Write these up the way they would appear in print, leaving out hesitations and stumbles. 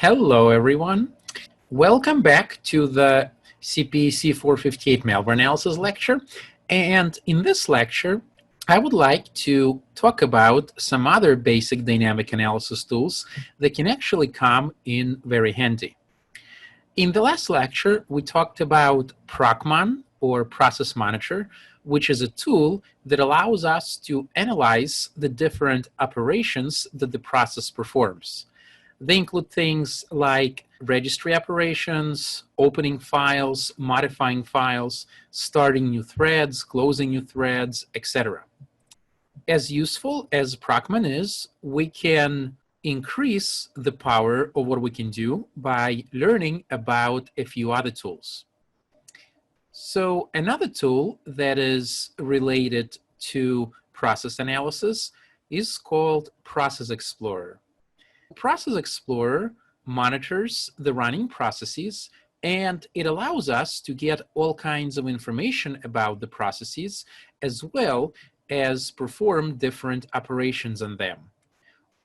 Hello, everyone. Welcome back to the CPC 458 malware analysis lecture. And in this lecture, I would like to talk about some other basic dynamic analysis tools that can actually come in very handy. In the last lecture, we talked about Procmon, or Process Monitor, which is a tool that allows us to analyze the different operations that the process performs. They include things like registry operations, opening files, modifying files, starting new threads, closing new threads, etc. As useful as Procmon is, we can increase the power of what we can do by learning about a few other tools. So another tool that is related to process analysis is called Process Explorer. Process Explorer monitors the running processes, and it allows us to get all kinds of information about the processes as well as perform different operations on them.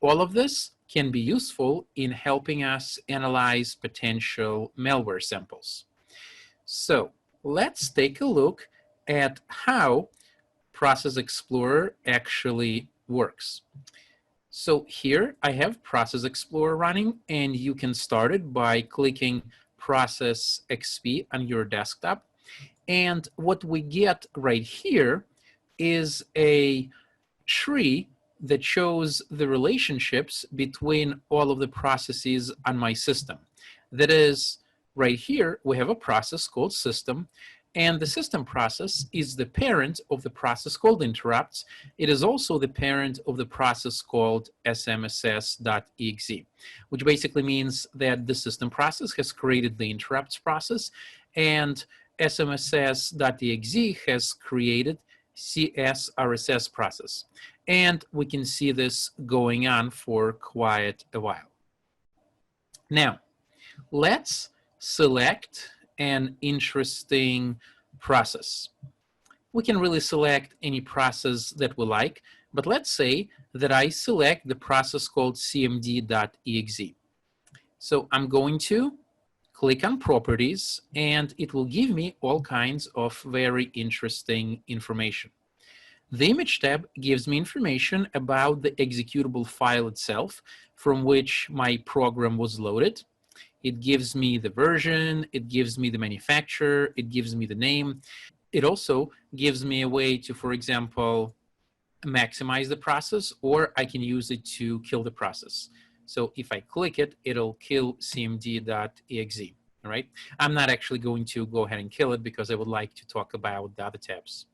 All of this can be useful in helping us analyze potential malware samples. So let's take a look at how Process Explorer actually works. So here I have Process Explorer running, and you can start it by clicking Process XP on your desktop. And what we get right here is a tree that shows the relationships between all of the processes on my system. That is, right here we have a process called system, and the system process is the parent of the process called interrupts. It is also the parent of the process called smss.exe, which basically means that the system process has created the interrupts process, and smss.exe has created CSRSS process. And we can see this going on for quite a while. Now, let's select an interesting process. We can really select any process that we like, but let's say that I select the process called cmd.exe. So I'm going to click on properties, and it will give me all kinds of very interesting information. The image tab gives me information about the executable file itself from which my program was loaded. It gives me the version, it gives me the manufacturer, it gives me the name. It also gives me a way to, for example, maximize the process, or I can use it to kill the process. So if I click it, it'll kill cmd.exe, all right? I'm not actually going to go ahead and kill it because I would like to talk about the other tabs.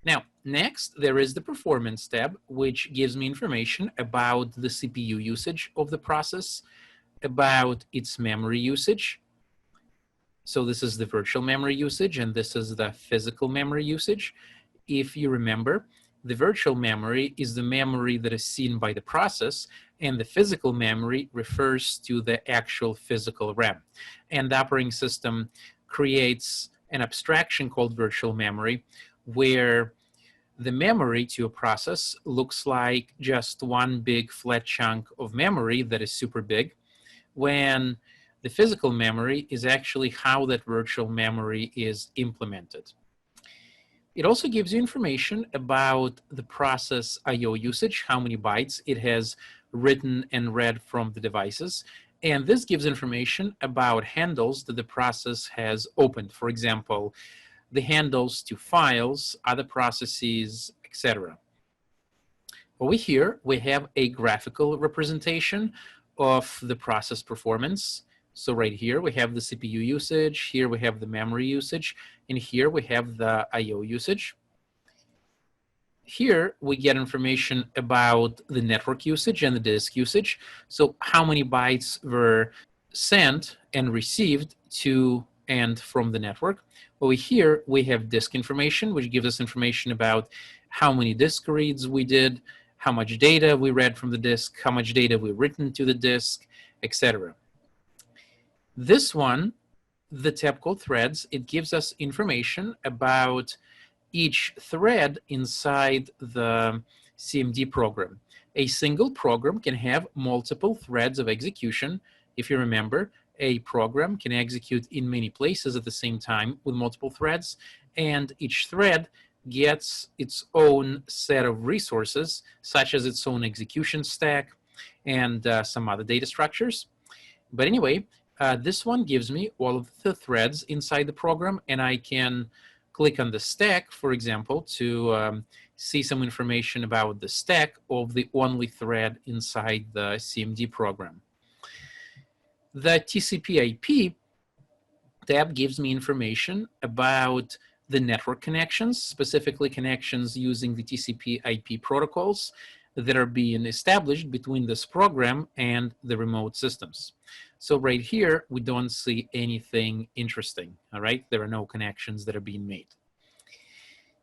Now, next, there is the Performance tab, which gives me information about the CPU usage of the process, about its memory usage. So this is the virtual memory usage, and this is the physical memory usage. If you remember, the virtual memory is the memory that is seen by the process, and the physical memory refers to the actual physical RAM. And the operating system creates an abstraction called virtual memory, where the memory to a process looks like just one big flat chunk of memory that is super big, when the physical memory is actually how that virtual memory is implemented. It also gives you information about the process I/O usage, how many bytes it has written and read from the devices. And this gives information about handles that the process has opened. For example, the handles to files, other processes, etc. Over here, we have a graphical representation of the process performance. So right here, we have the CPU usage, here we have the memory usage, and here we have the I/O usage. Here, we get information about the network usage and the disk usage. So how many bytes were sent and received to and from the network. Over here, we have disk information, which gives us information about how many disk reads we did, how much data we read from the disk, how much data we written to the disk, etc. This one, the tab called Threads, it gives us information about each thread inside the CMD program. A single program can have multiple threads of execution. If you remember, a program can execute in many places at the same time with multiple threads, and each thread gets its own set of resources, such as its own execution stack and some other data structures. But anyway, this one gives me all of the threads inside the program, and I can click on the stack, for example, to see some information about the stack of the only thread inside the CMD program. The TCP/IP tab gives me information about the network connections, specifically connections using the TCP/IP protocols that are being established between this program and the remote systems. So right here, we don't see anything interesting, all right? There are no connections that are being made.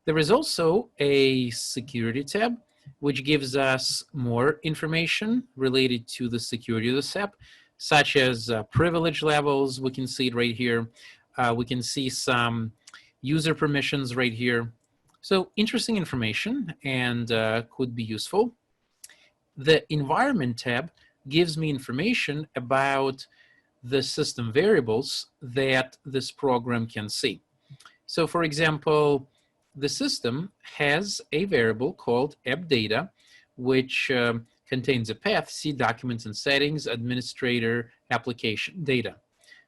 There is also a security tab, which gives us more information related to the security of the SEP, such as privilege levels. We can see it right here. We can see some user permissions right here. So interesting information and could be useful. The environment tab gives me information about the system variables that this program can see. So for example, the system has a variable called AppData, which contains a path, C, documents and settings, administrator, application data.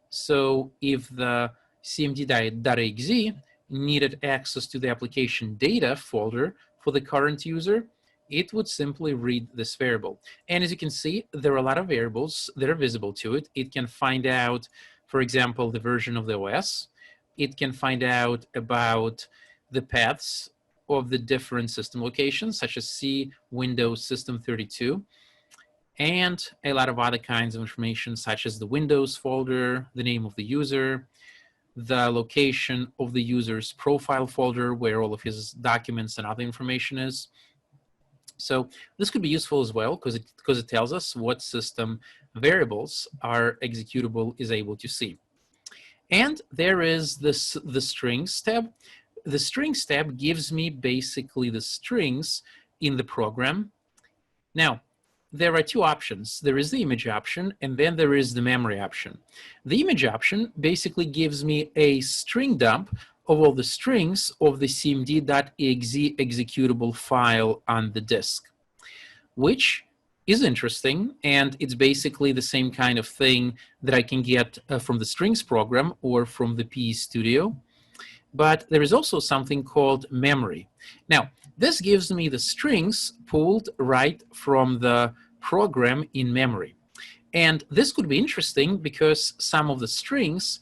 So if the cmd.exe needed access to the application data folder for the current user, it would simply read this variable. And as you can see, there are a lot of variables that are visible to it. It can find out, for example, the version of the OS. It can find out about the paths of the different system locations, such as C, Windows, System32, and a lot of other kinds of information, such as the Windows folder, the name of the user, the location of the user's profile folder, where all of his documents and other information is. So this could be useful as well, because it tells us what system variables our executable is able to see. And there is the strings tab. The strings tab gives me basically the strings in the program. Now, there are two options. There is the image option, and then there is the memory option. The image option basically gives me a string dump of all the strings of the cmd.exe executable file on the disk, which is interesting, and it's basically the same kind of thing that I can get from the strings program or from the PE Studio. But there is also something called memory. Now, this gives me the strings pulled right from the program in memory. And this could be interesting because some of the strings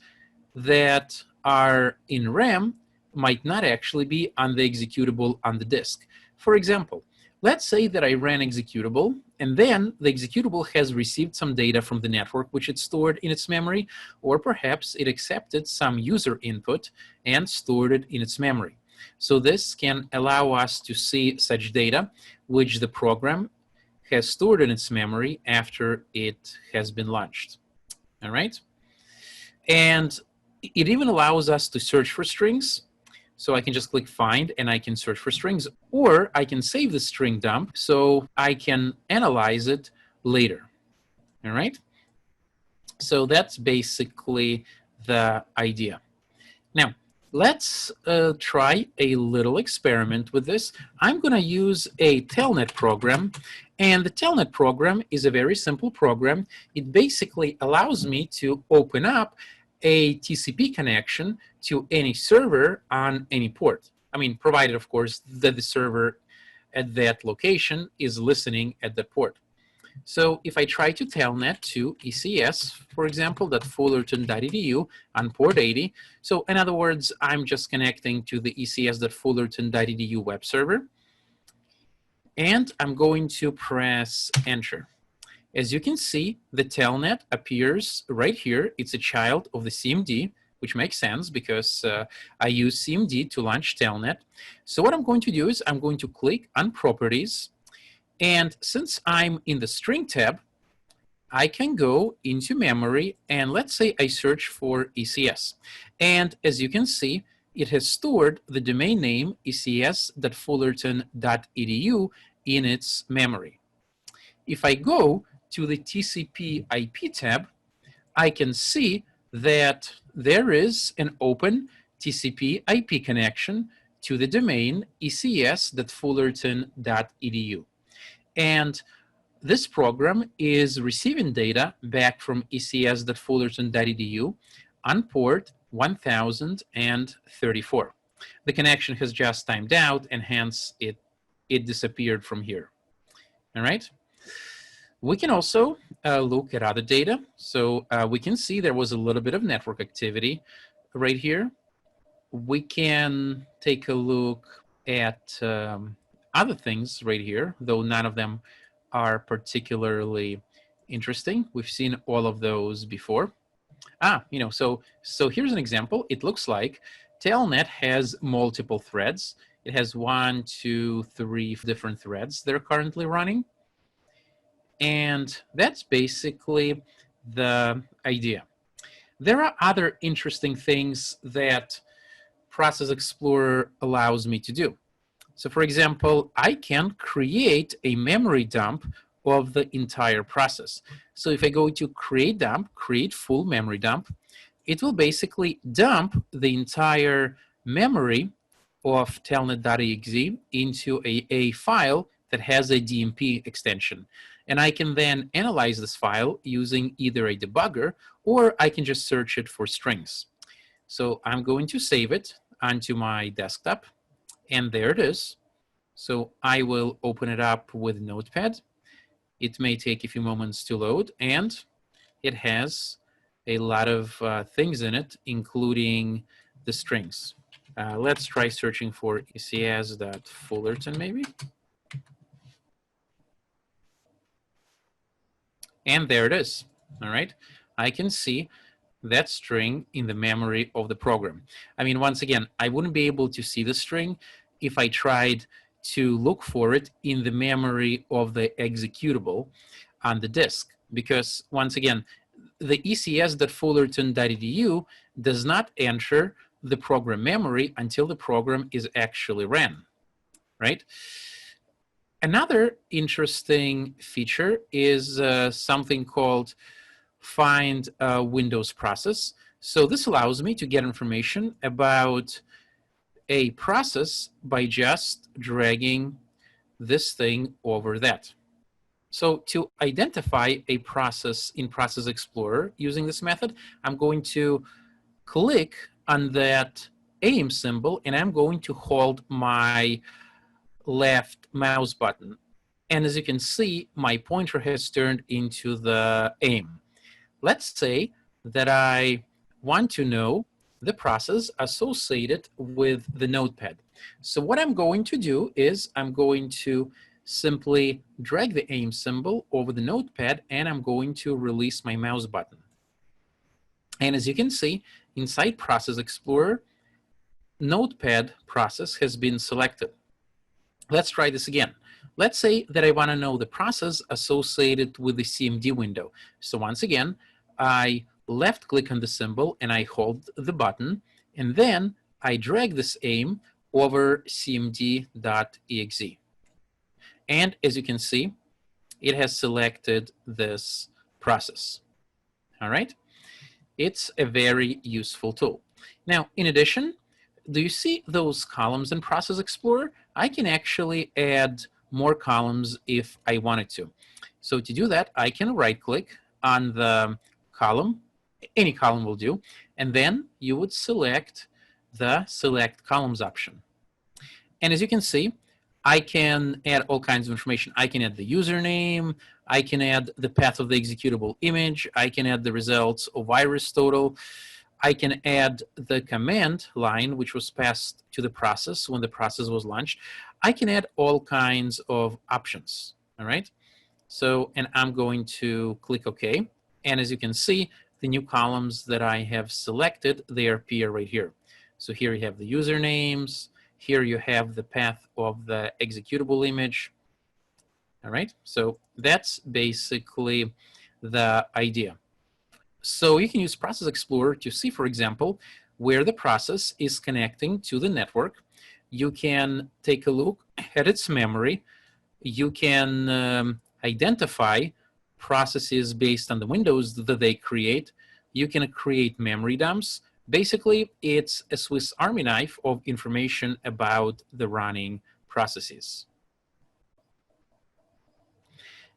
that are in RAM might not actually be on the executable on the disk. For example, let's say that I ran executable, and then the executable has received some data from the network which it stored in its memory, or perhaps it accepted some user input and stored it in its memory. So this can allow us to see such data which the program has stored in its memory after it has been launched. All right? And it even allows us to search for strings. So I can just click find and I can search for strings, or I can save the string dump so I can analyze it later. All right? So that's basically the idea. Now, let's try a little experiment with this. I'm going to use a telnet program, and the telnet program is a very simple program. It basically allows me to open up a TCP connection to any server on any port. I mean, provided, of course, that the server at that location is listening at that port. So if I try to telnet to ECS, for example, .fullerton.edu on port 80, so in other words, I'm just connecting to the ECS.fullerton.edu web server, and I'm going to press enter. As you can see, the telnet appears right here. It's a child of the CMD, which makes sense because I use CMD to launch telnet. So what I'm going to do is I'm going to click on properties. And since I'm in the string tab, I can go into memory and let's say I search for ECS. And as you can see, it has stored the domain name ecs.fullerton.edu in its memory. if I go to the TCP IP tab, I can see that there is an open TCP IP connection to the domain ecs.fullerton.edu. And this program is receiving data back from ecs.fullerton.edu on port 1034. The connection has just timed out, and hence it disappeared from here. All right. We can also look at other data. So we can see there was a little bit of network activity right here. We can take a look at other things right here, though none of them are particularly interesting. We've seen all of those before. So here's an example. It looks like Telnet has multiple threads. It has 1, 2, 3 different threads that are currently running. And that's basically the idea. There are other interesting things that Process Explorer allows me to do. So for example, I can create a memory dump of the entire process. So if I go to create dump, create full memory dump, it will basically dump the entire memory of telnet.exe into a file that has a DMP extension. And I can then analyze this file using either a debugger, or I can just search it for strings. So I'm going to save it onto my desktop, and there it is. So I will open it up with Notepad. It may take a few moments to load, and it has a lot of things in it, including the strings. Let's try searching for ecs.fullerton maybe. And there it is. All right. I can see that string in the memory of the program. I mean, once again, I wouldn't be able to see the string if I tried to look for it in the memory of the executable on the disk, because once again, the ecs.fullerton.edu does not enter the program memory until the program is actually ran, right? Another interesting feature is something called find Windows process. So this allows me to get information about a process by just dragging this thing over that. So to identify a process in Process Explorer using this method, I'm going to click on that AIM symbol, and I'm going to hold my left mouse button. And as you can see, my pointer has turned into the AIM. Let's say that I want to know the process associated with the notepad. So what I'm going to do is I'm going to simply drag the AIM symbol over the notepad, and I'm going to release my mouse button. And as you can see, inside Process Explorer, notepad process has been selected. Let's try this again. Let's say that I want to know the process associated with the CMD window. So once again, I left click on the symbol and I hold the button, and then I drag this AIM over cmd.exe. And as you can see, it has selected this process. All right. It's a very useful tool. Now, in addition, do you see those columns in Process Explorer? I can actually add more columns if I wanted to. So to do that, I can right click on the column, any column will do, and then you would select the Select Columns option. And as you can see, I can add all kinds of information. I can add the username, I can add the path of the executable image, I can add the results of VirusTotal, I can add the command line which was passed to the process when the process was launched. I can add all kinds of options, all right? So, and I'm going to click OK. And as you can see, the new columns that I have selected, they appear right here. So here you have the usernames, here you have the path of the executable image. All right, so that's basically the idea. So you can use Process Explorer to see, for example, where the process is connecting to the network. You can take a look at its memory. You can identify processes based on the windows that they create. You can create memory dumps. Basically, it's a Swiss Army knife of information about the running processes.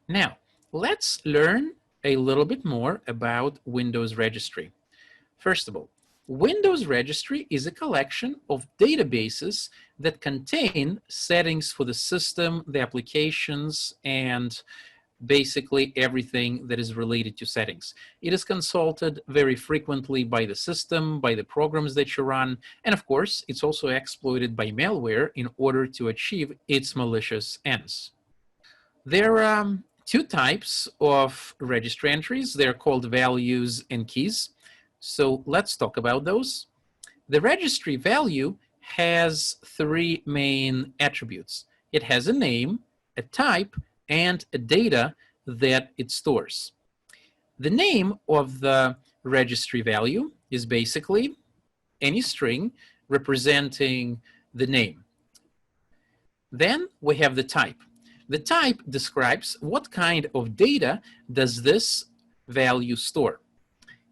Now, let's learn a little bit more about Windows Registry. First of all, Windows Registry is a collection of databases that contain settings for the system, the applications, and basically everything that is related to settings. It is consulted very frequently by the system, by the programs that you run, and of course, it's also exploited by malware in order to achieve its malicious ends. There are two types of registry entries. They're called values and keys. So let's talk about those. The registry value has three main attributes. It has a name, a type, and a data that it stores. The name of the registry value is basically any string representing the name. Then we have the type. The type describes what kind of data does this value store.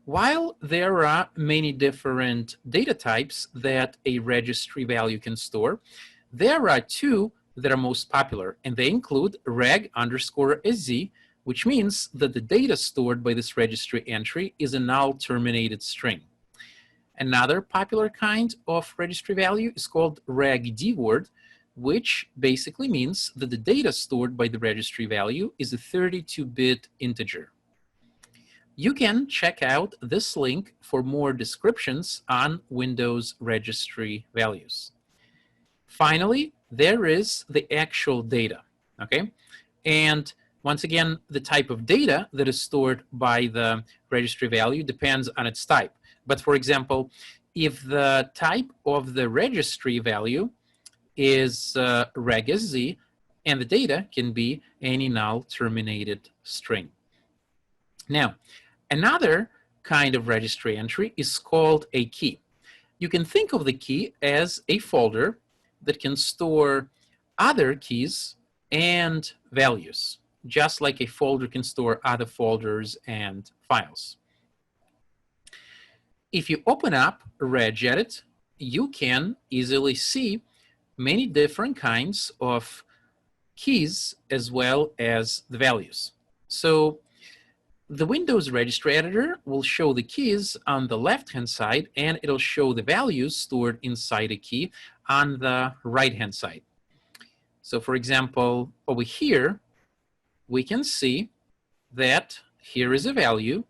While there are many different data types that a registry value can store, there are two that are most popular, and they include reg_sz, which means that the data stored by this registry entry is a null terminated string. Another popular kind of registry value is called regdword, which basically means that the data stored by the registry value is a 32-bit integer. You can check out this link for more descriptions on Windows registry values. Finally, there is the actual data, okay? And once again, the type of data that is stored by the registry value depends on its type. But for example, if the type of the registry value is regSZ, and the data can be any null terminated string. Now, another kind of registry entry is called a key. You can think of the key as a folder that can store other keys and values, just like a folder can store other folders and files. If you open up regedit, you can easily see many different kinds of keys as well as the values. So the Windows registry editor will show the keys on the left-hand side, and it'll show the values stored inside a key on the right-hand side. So for example, over here, we can see that here is a value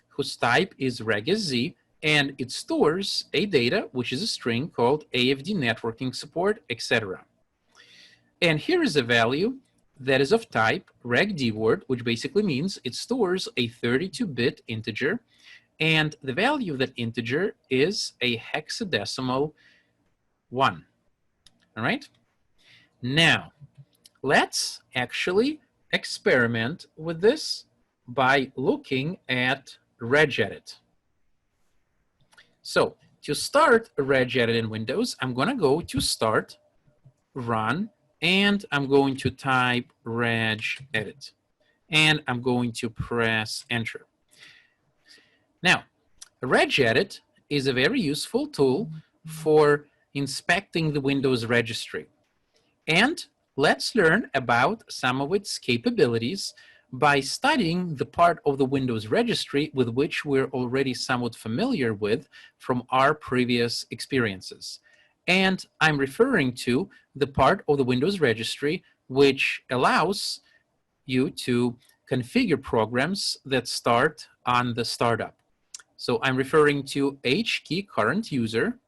whose type is regSZ, and it stores a data, which is a string called AFD networking support, etc. And here is a value that is of type regdword, which basically means it stores a 32-bit integer, and the value of that integer is a hexadecimal 1. All right? Now, let's actually experiment with this by looking at regedit. So to start regedit in Windows, I'm going to go to Start, Run, and I'm going to type regedit, and I'm going to press Enter. Now, regedit is a very useful tool for inspecting the Windows registry. And let's learn about some of its capabilities by studying the part of the Windows registry with which we're already somewhat familiar with from our previous experiences. And I'm referring to the part of the Windows registry which allows you to configure programs that start on the startup. So I'm referring to HKey current user,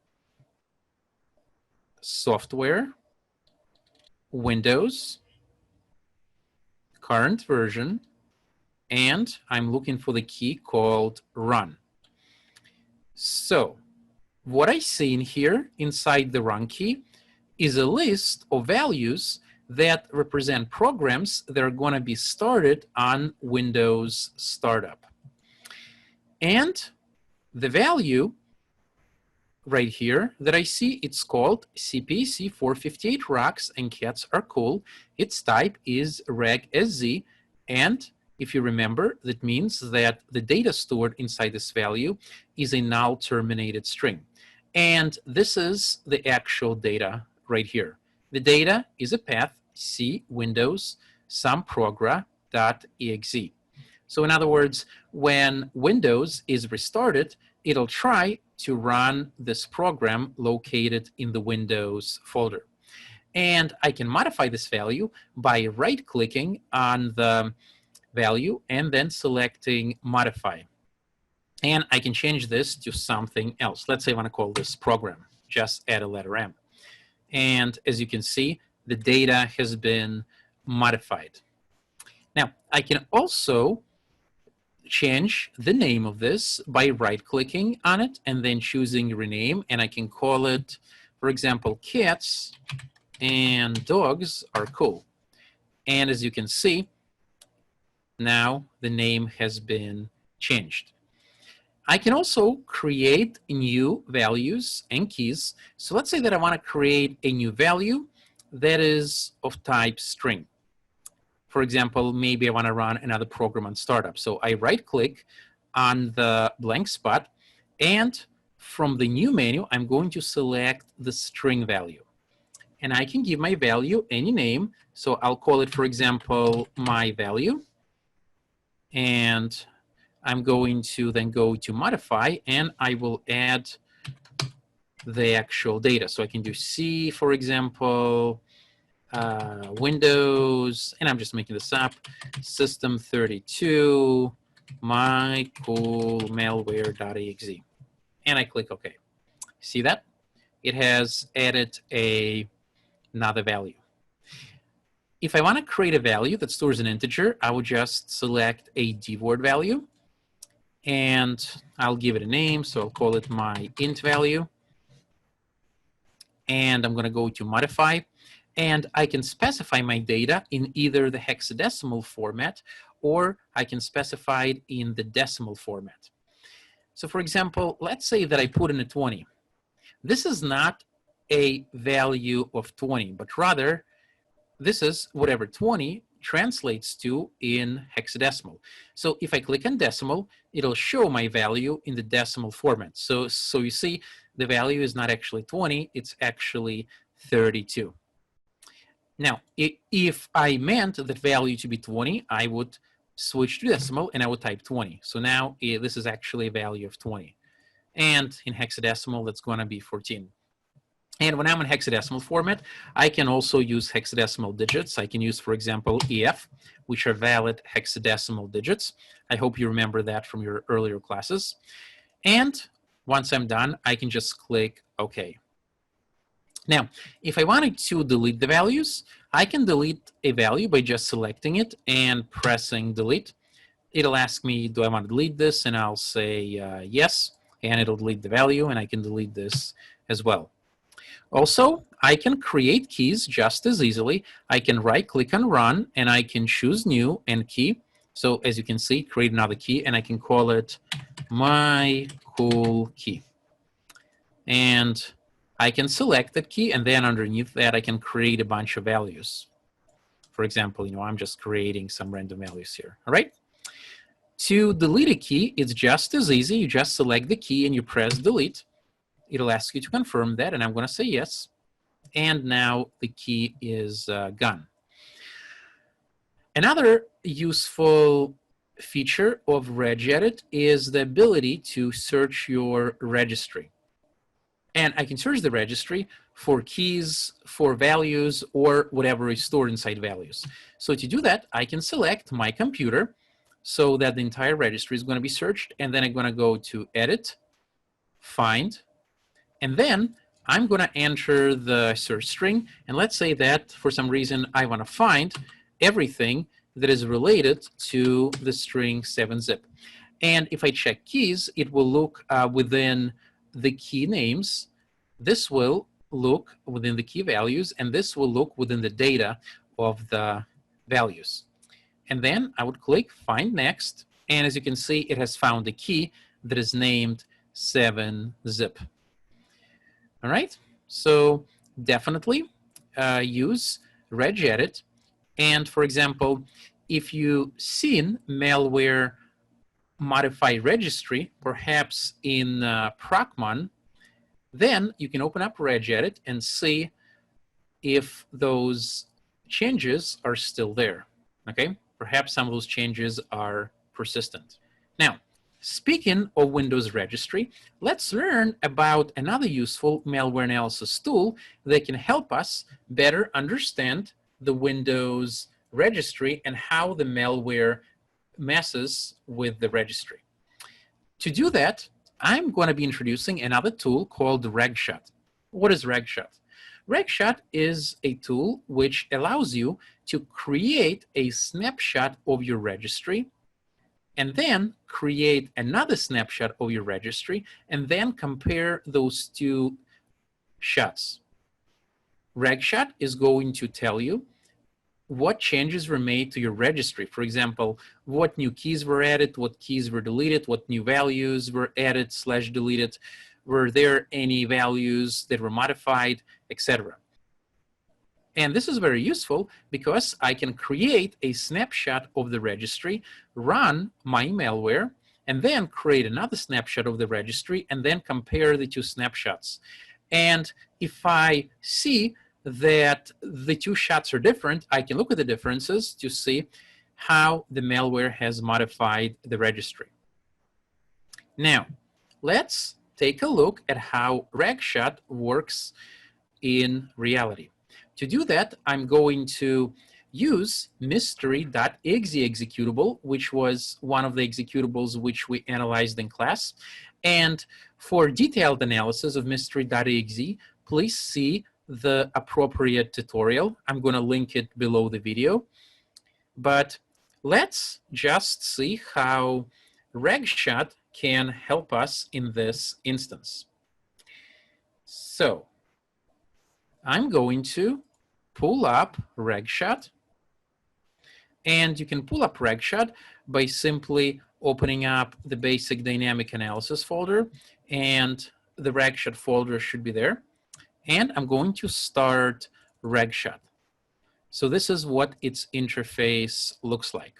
software, Windows, current version, and I'm looking for the key called run. So what I see in here inside the run key is a list of values that represent programs that are going to be started on Windows startup. And the value right here that I see, it's called CPC458 rocks and cats are cool. Its type is regSZ, And if you remember, that means that the data stored inside this value is a null terminated string. And this is the actual data right here. The data is a path C Windows some program.exe. So in other words, when Windows is restarted, it'll try to run this program located in the Windows folder. And I can modify this value by right-clicking on the value and then selecting modify. And I can change this to something else. Let's say I want to call this program, just add a letter M. And as you can see, the data has been modified. Now, I can also change the name of this by right-clicking on it and then choosing rename, and I can call it, for example, cats and dogs are cool. And as you can see, now the name has been changed. I can also create new values and keys. So let's say that I want to create a new value that is of type string. For example, maybe I want to run another program on startup. So I right-click on the blank spot, and from the new menu, I'm going to select the string value. And I can give my value any name. So I'll call it, for example, my value. And I'm going to then go to modify, and I will add the actual data. So I can do C, for example, Windows, and I'm just making this up, system 32, my cool malware.exe. And I click OK. See that? It has added another value. If I want to create a value that stores an integer, I would just select a dword value, and I'll give it a name. So I'll call it my int value. And I'm going to go to modify. And I can specify my data in either the hexadecimal format, or I can specify it in the decimal format. So for example, let's say that I put in a 20. This is not a value of 20, but rather this is whatever 20 translates to in hexadecimal. So if I click on decimal, it'll show my value in the decimal format. So you see, the value is not actually 20, it's actually 32. Now, if I meant the value to be 20, I would switch to decimal and I would type 20. So now this is actually a value of 20. And in hexadecimal, that's going to be 14. And when I'm in hexadecimal format, I can also use hexadecimal digits. I can use, for example, EF, which are valid hexadecimal digits. I hope you remember that from your earlier classes. And once I'm done, I can just click OK. Now, if I wanted to delete the values, I can delete a value by just selecting it and pressing delete. It'll ask me, do I want to delete this? And I'll say yes, and it'll delete the value, and I can delete this as well. Also, I can create keys just as easily. I can right-click on Run, and I can choose New and Key. So as you can see, create another key, and I can call it My Cool Key. And I can select that key, and then underneath that, I can create a bunch of values. For example, I'm just creating some random values here. All right? To delete a key, it's just as easy. You just select the key and you press delete. It'll ask you to confirm that, and I'm going to say yes. And now the key is gone. Another useful feature of RegEdit is the ability to search your registry. And I can search the registry for keys, for values, or whatever is stored inside values. So to do that, I can select my computer so that the entire registry is going to be searched. And then I'm going to go to Edit, Find, and then I'm going to enter the search string. And let's say that for some reason I want to find everything that is related to the string 7-zip. And if I check keys, it will look within the key names. This will look within the key values, and this will look within the data of the values. And then I would click Find Next, and as you can see, it has found a key that is named 7-zip. All right, so definitely use RegEdit. And for example, if you've seen malware modify registry, perhaps in Procmon, then you can open up regedit and see if those changes are still there. Okay, perhaps some of those changes are persistent. Now, speaking of Windows registry, let's learn about another useful malware analysis tool that can help us better understand the Windows registry and how the malware messes with the registry. To do that, I'm going to be introducing another tool called RegShot. What is RegShot? RegShot is a tool which allows you to create a snapshot of your registry and then create another snapshot of your registry and then compare those two shots. RegShot is going to tell you what changes were made to your registry. For example, what new keys were added, what keys were deleted, what new values were added / deleted, were there any values that were modified, etc. And this is very useful because I can create a snapshot of the registry, run my malware, and then create another snapshot of the registry and then compare the two snapshots. And if I see that the two shots are different, I can look at the differences to see how the malware has modified the registry. Now, let's take a look at how RegShot works in reality. To do that, I'm going to use mystery.exe executable, which was one of the executables which we analyzed in class. And for detailed analysis of mystery.exe, please see the appropriate tutorial. I'm going to link it below the video. But let's just see how RegShot can help us in this instance. So I'm going to pull up RegShot. And you can pull up RegShot by simply opening up the basic dynamic analysis folder, and the RegShot folder should be there. And I'm going to start RegShot. So this is what its interface looks like.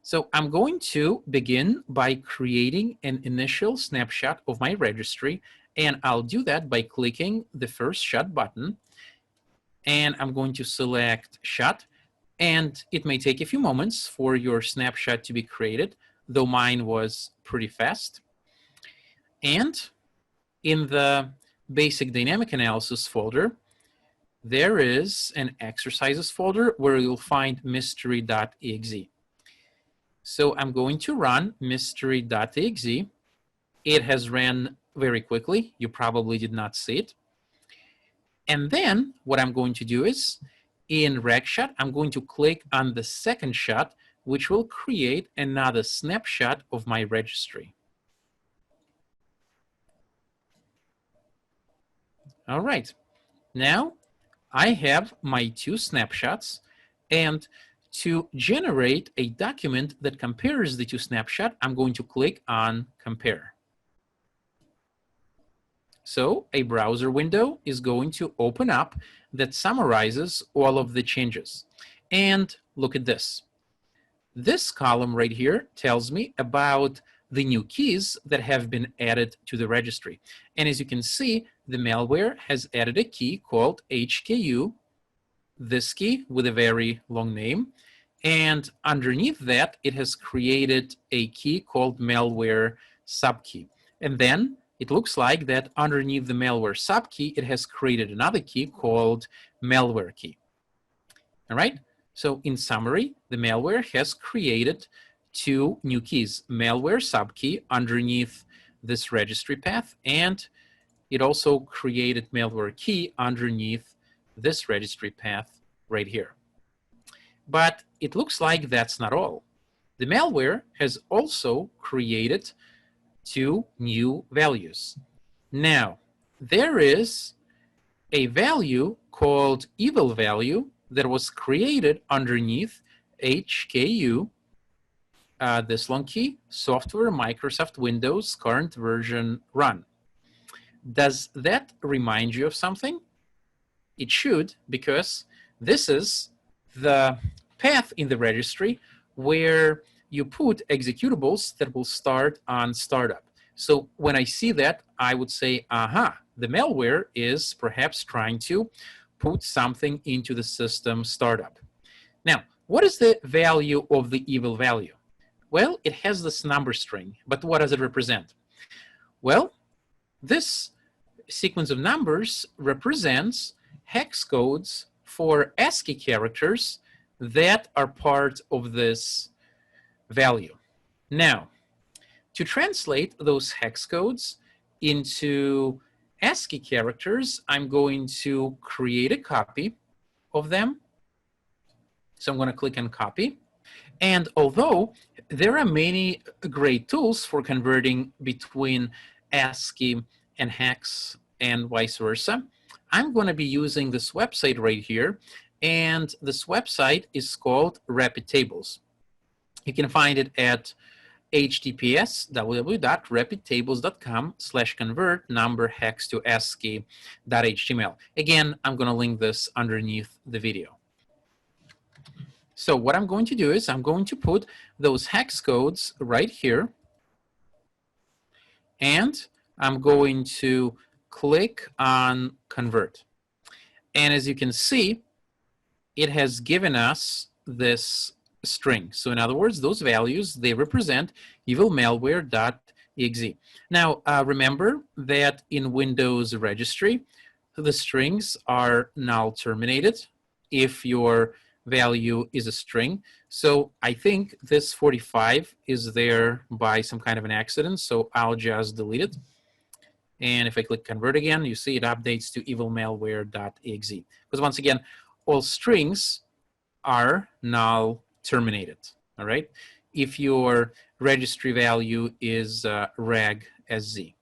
So I'm going to begin by creating an initial snapshot of my registry, and I'll do that by clicking the first shot button. And I'm going to select shot, and it may take a few moments for your snapshot to be created, though mine was pretty fast. And in the basic dynamic analysis folder, there is an exercises folder where you'll find mystery.exe. So I'm going to run mystery.exe. It has ran very quickly. You probably did not see it. And then what I'm going to do is, in RegShot, I'm going to click on the second shot, which will create another snapshot of my registry. All right. Now I have my two snapshots, and to generate a document that compares the two snapshots, I'm going to click on Compare. So a browser window is going to open up that summarizes all of the changes. And look at this. This column right here tells me about the new keys that have been added to the registry. And as you can see, the malware has added a key called HKU, this key with a very long name. And underneath that, it has created a key called malware subkey. And then it looks like that underneath the malware subkey, it has created another key called malware key. All right. So in summary, the malware has created two new keys, malware subkey underneath this registry path, and it also created malware key underneath this registry path right here. But it looks like that's not all. The malware has also created two new values. Now, there is a value called evil value that was created underneath HKU, this long key, software, Microsoft Windows, current version, run. Does that remind you of something? It should, because this is the path in the registry where you put executables that will start on startup. So when I see that, I would say, aha, the malware is perhaps trying to put something into the system startup. Now, what is the value of the evil value? Well, it has this number string, but what does it represent? Well, this sequence of numbers represents hex codes for ASCII characters that are part of this value. Now, to translate those hex codes into ASCII characters, I'm going to create a copy of them. So I'm going to click on copy. And although there are many great tools for converting between ASCII and hex and vice versa, I'm going to be using this website right here. And this website is called Rapid Tables. You can find it at https://www.rapidtables.com/convert number hex to ASCII.html. Again, I'm going to link this underneath the video. So what I'm going to do is I'm going to put those hex codes right here, and I'm going to click on convert. And as you can see, it has given us this string. So in other words, those values, they represent evilmalware.exe. Now, remember that in Windows registry, the strings are null terminated if your value is a string. So I think this 45 is there by some kind of an accident, so I'll just delete it. And if I click convert again, you see it updates to evilmalware.exe. Because once again, all strings are null terminated, all right? If your registry value is reg.sz.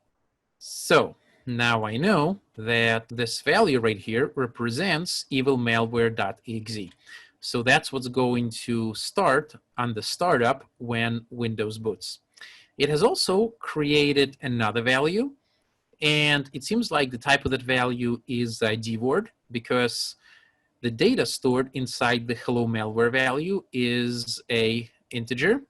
So now I know that this value right here represents evilmalware.exe. So that's what's going to start on the startup when Windows boots. It has also created another value, and it seems like the type of that value is dword, because the data stored inside the hello malware value is a integer.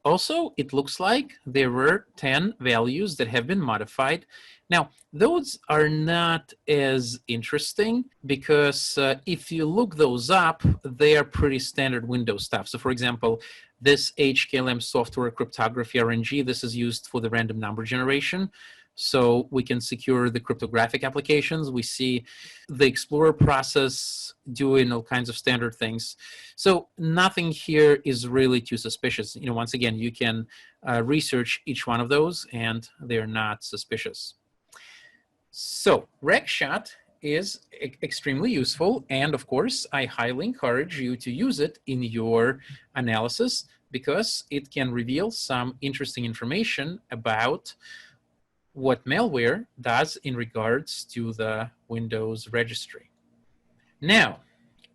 Also, it looks like there were 10 values that have been modified. Now, those are not as interesting because if you look those up, they are pretty standard Windows stuff. So for example, this HKLM software cryptography RNG, this is used for the random number generation. So we can secure the cryptographic applications. We see the Explorer process doing all kinds of standard things. So nothing here is really too suspicious. You know, once again, you can research each one of those and they're not suspicious. So RegShot is extremely useful. And of course, I highly encourage you to use it in your analysis because it can reveal some interesting information about what malware does in regards to the Windows registry. Now,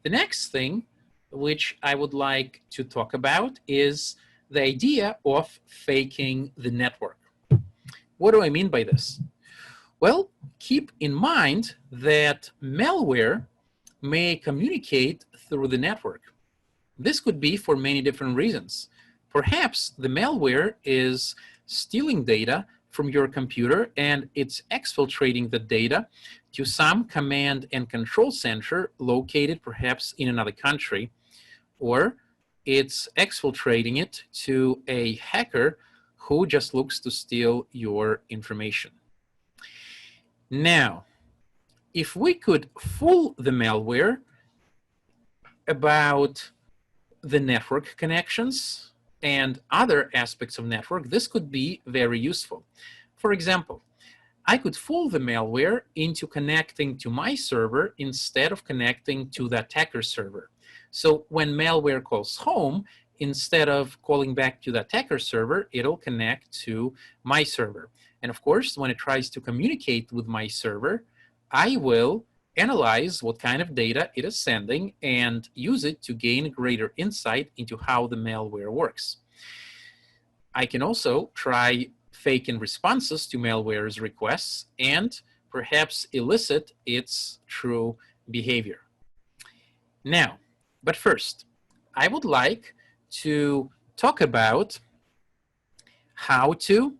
the next thing which I would like to talk about is the idea of faking the network. What do I mean by this? Well, keep in mind that malware may communicate through the network. This could be for many different reasons. Perhaps the malware is stealing data from your computer and it's exfiltrating the data to some command and control center located perhaps in another country, or it's exfiltrating it to a hacker who just looks to steal your information. Now, if we could fool the malware about the network connections and other aspects of network, this could be very useful. For example, I could fool the malware into connecting to my server instead of connecting to the attacker's server. So when malware calls home, instead of calling back to the attacker server, it'll connect to my server. And of course, when it tries to communicate with my server, I will analyze what kind of data it is sending and use it to gain greater insight into how the malware works. I can also try faking responses to malware's requests and perhaps elicit its true behavior. Now, but first, I would like to talk about how to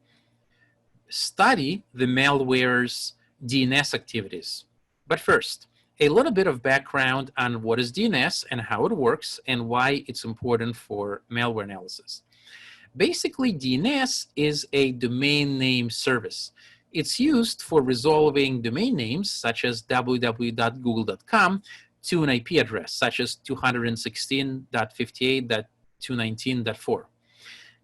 study the malware's DNS activities. But first, a little bit of background on what is DNS and how it works and why it's important for malware analysis. Basically, DNS is a domain name service. It's used for resolving domain names such as www.google.com to an IP address such as 216.58.219.4.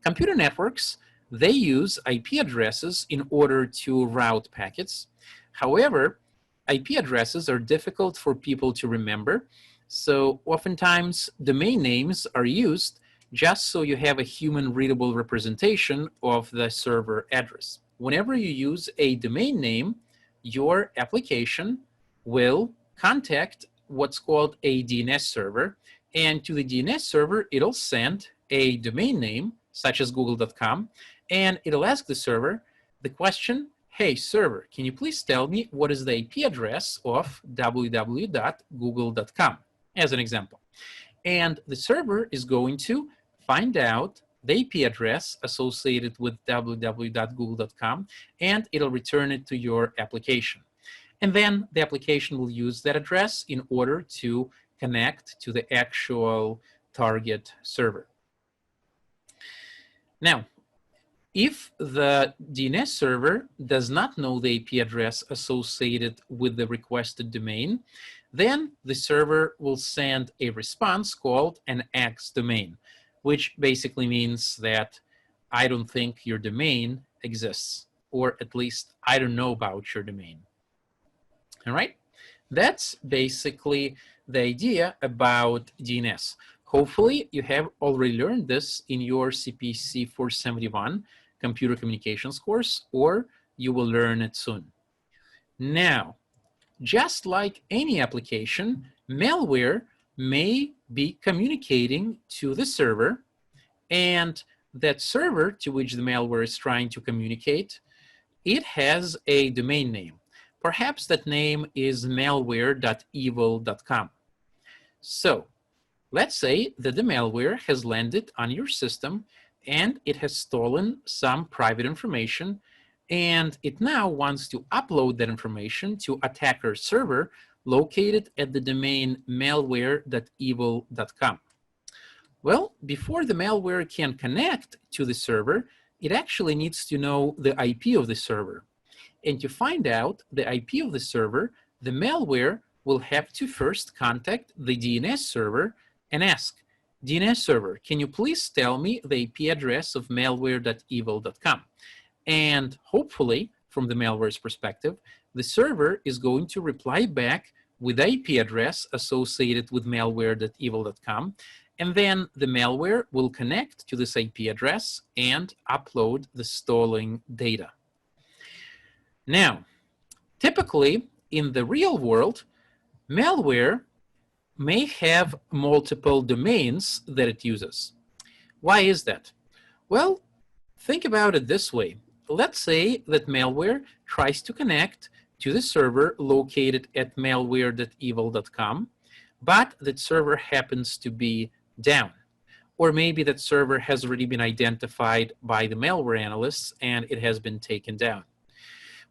Computer networks, they use IP addresses in order to route packets. However, IP addresses are difficult for people to remember, so oftentimes domain names are used just so you have a human readable representation of the server address. Whenever you use a domain name, your application will contact what's called a DNS server, and to the DNS server, it'll send a domain name, such as google.com, and it'll ask the server the question, hey server, can you please tell me what is the IP address of www.google.com, as an example. And the server is going to find out the IP address associated with www.google.com, and it'll return it to your application. And then the application will use that address in order to connect to the actual target server. Now, if the DNS server does not know the IP address associated with the requested domain, then the server will send a response called an X domain, which basically means that I don't think your domain exists, or at least I don't know about your domain. All right? That's basically the idea about DNS. Hopefully, you have already learned this in your CPC 471 computer communications course, or you will learn it soon. Now, just like any application, malware may be communicating to the server, and that server to which the malware is trying to communicate, it has a domain name. Perhaps that name is malware.evil.com. So, let's say that the malware has landed on your system and it has stolen some private information, and it now wants to upload that information to attacker's server located at the domain malware.evil.com. Well, before the malware can connect to the server, it actually needs to know the IP of the server. And to find out the IP of the server, the malware will have to first contact the DNS server and ask, DNS server, can you please tell me the IP address of malware.evil.com? And hopefully, from the malware's perspective, the server is going to reply back with the IP address associated with malware.evil.com, and then the malware will connect to this IP address and upload the stolen data. Now, typically, in the real world, malware may have multiple domains that it uses. Why is that? Well, think about it this way. Let's say that malware tries to connect to the server located at malware.evil.com, but that server happens to be down. Or maybe that server has already been identified by the malware analysts and it has been taken down.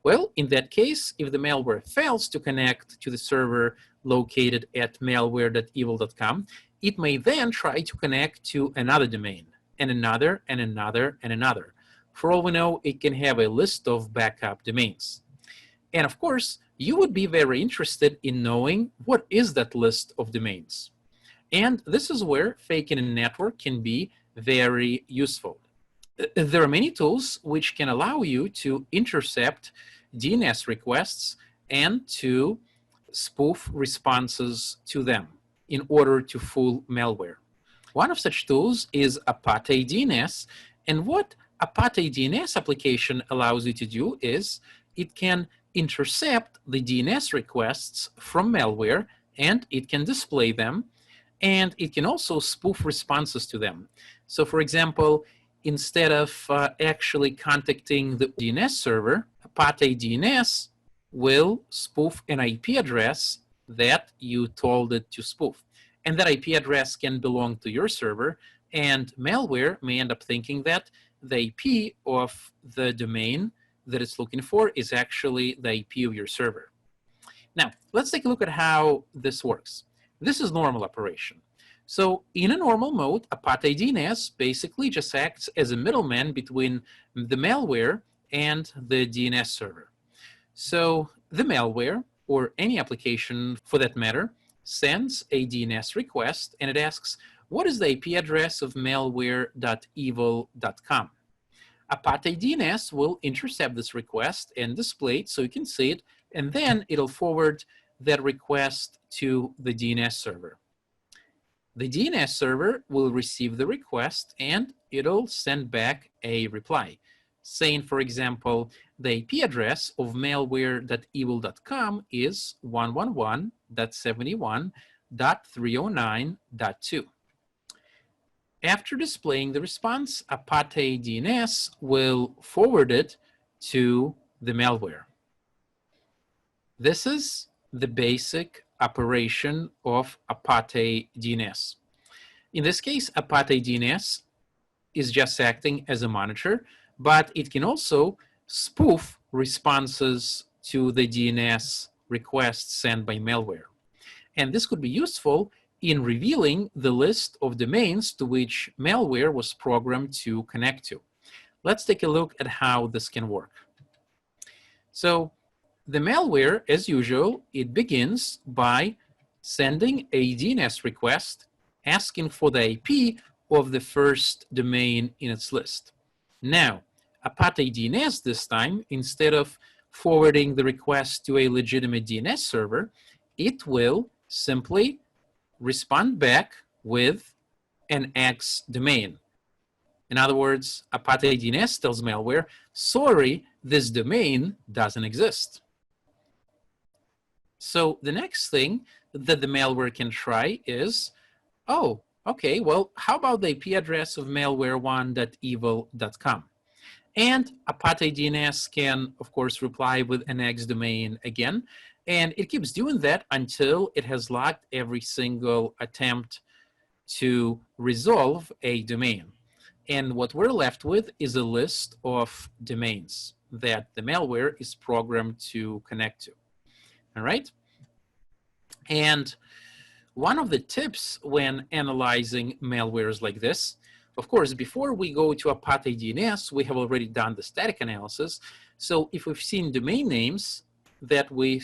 Well, in that case, if the malware fails to connect to the server located at malware.evil.com, it may then try to connect to another domain, and another, and another, and another. For all we know, it can have a list of backup domains. And of course, you would be very interested in knowing what is that list of domains. And this is where faking a network can be very useful. There are many tools which can allow you to intercept DNS requests and to spoof responses to them in order to fool malware. One of such tools is ApateDNS, and what ApateDNS application allows you to do is it can intercept the DNS requests from malware, and it can display them, and it can also spoof responses to them. So for example, instead of actually contacting the DNS server, ApateDNS will spoof an IP address that you told it to spoof. and that IP address can belong to your server, and malware may end up thinking that the IP of the domain that it's looking for is actually the IP of your server. Now, let's take a look at how this works. This is normal operation. So in a normal mode, ApateDNS basically just acts as a middleman between the malware and the DNS server. So the malware, or any application for that matter, sends a DNS request and it asks, what is the IP address of malware.evil.com? ApateDNS will intercept this request and display it so you can see it, and then it'll forward that request to the DNS server. The DNS server will receive the request and it'll send back a reply saying, for example, the IP address of malware.evil.com is 111.71.309.2. After displaying the response, ApateDNS will forward it to the malware. This is the basic operation of ApateDNS. In this case, ApateDNS is just acting as a monitor, but it can also spoof responses to the DNS requests sent by malware. And this could be useful in revealing the list of domains to which malware was programmed to connect to. Let's take a look at how this can work. So the malware, as usual, it begins by sending a DNS request asking for the IP of the first domain in its list. Now, ApateDNS this time, instead of forwarding the request to a legitimate DNS server, it will simply respond back with an X domain. In other words, ApateDNS tells malware, sorry, this domain doesn't exist. So the next thing that the malware can try is, oh, okay, well, how about the IP address of malware1.evil.com? And ApateDNS can, of course, reply with an X domain again. And it keeps doing that until it has logged every single attempt to resolve a domain. And what we're left with is a list of domains that the malware is programmed to connect to. All right? And one of the tips when analyzing malwares like this, of course, before we go to ApateDNS, we have already done the static analysis. So if we've seen domain names that we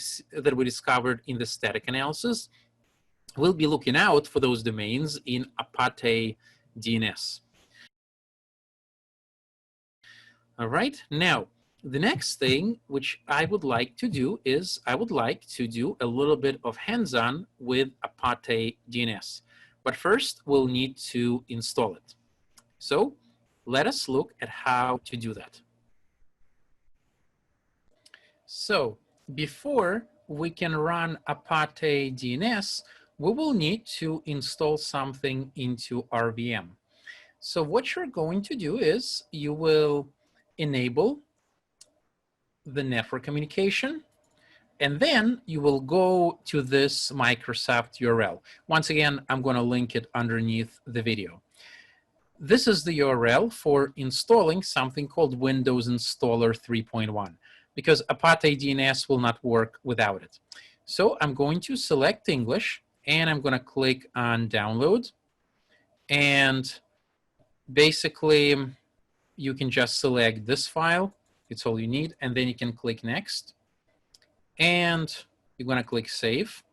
discovered in the static analysis, we'll be looking out for those domains in ApateDNS. All right, now the next thing which I would like to do is I would like to do a little bit of hands-on with ApateDNS. But first, we'll need to install it. So let us look at how to do that. So before we can run ApateDNS, we will need to install something into our VM. So what you're going to do is you will enable the network communication, and then you will go to this Microsoft URL. Once again, I'm going to link it underneath the video. This is the URL for installing something called Windows Installer 3.1, because ApateDNS will not work without it. So I'm going to select English, and I'm going to click on Download. And basically, you can just select this file. It's all you need. And then you can click Next. And you're going to click Save.